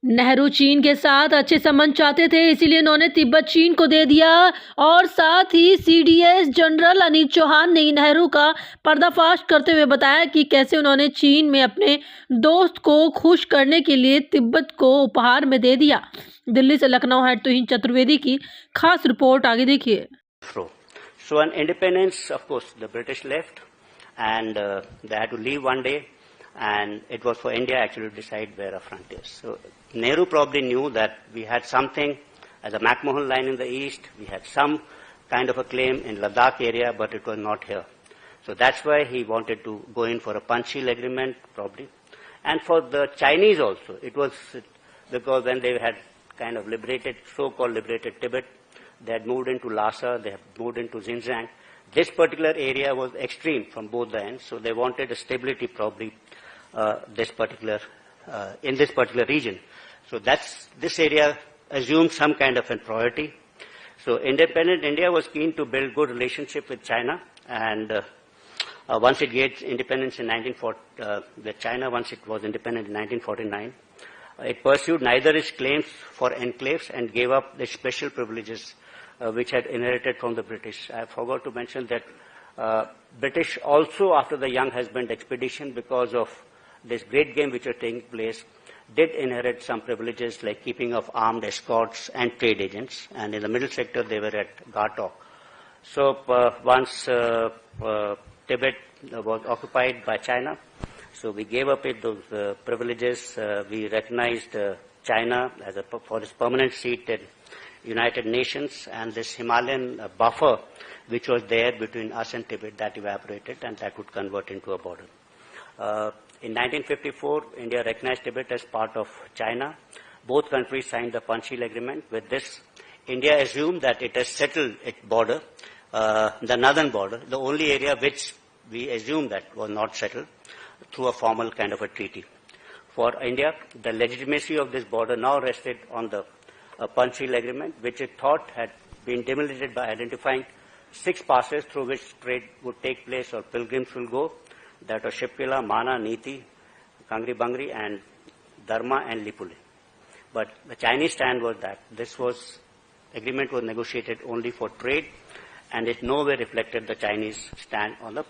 नेहरू चीन के साथ अच्छे संबंध चाहते थे, इसीलिए उन्होंने तिब्बत चीन को दे दिया। और साथ ही सीडीएस जनरल अनिल चौहान ने नेहरू का पर्दाफाश करते हुए बताया कि कैसे उन्होंने चीन में अपने दोस्त को खुश करने के लिए तिब्बत को उपहार में दे दिया। दिल्ली से लखनऊ हेड तुहिन चतुर्वेदी की खास रिपोर्ट, आगे देखिए। So on independence, of course, the British left, and they had to leave one day, and it was for India actually to decide where our front is. So Nehru probably knew that we had something as a McMahon line in the east, we had some kind of a claim in Ladakh area, but it was not here. So that's why he wanted to go in for a Panchsheel agreement, probably. And for the Chinese also, it was because when they had kind of liberated, so-called liberated Tibet, they had moved into Lhasa, they had moved into Xinjiang. This particular area was extreme from both the ends, so they wanted a stability probably in this particular region. So this area assumed some kind of a priority. So independent India was keen to build good relationship with China, and once it gained independence in 1940, China, once it was independent in 1949, it pursued neither its claims for enclaves and gave up the special privileges which had inherited from the British. I forgot to mention that British also, after the Young Husband expedition, because of this great game which was taking place, did inherit some privileges like keeping of armed escorts and trade agents. And in the middle sector, they were at Ghatok. So once Tibet was occupied by China, so we gave up those privileges. We recognized China as for its permanent seat in United Nations, and this Himalayan buffer which was there between us and Tibet, that evaporated, and that would convert into a border. In 1954, India recognized Tibet as part of China. Both countries signed the Panchsheel Agreement. With this, India assumed that it has settled its border, the northern border, the only area which we assumed that was not settled, through a formal kind of a treaty. For India, the legitimacy of this border now rested on the Panchsheel Agreement, which it thought had been demilitated by identifying 6 passes through which trade would take place or pilgrims will go. That are Shipkila, Mana, Niti, Kangri Bangri, and Dharma and Lipule. But the Chinese stand was that this agreement was negotiated only for trade, and it nowhere reflected the Chinese stand on the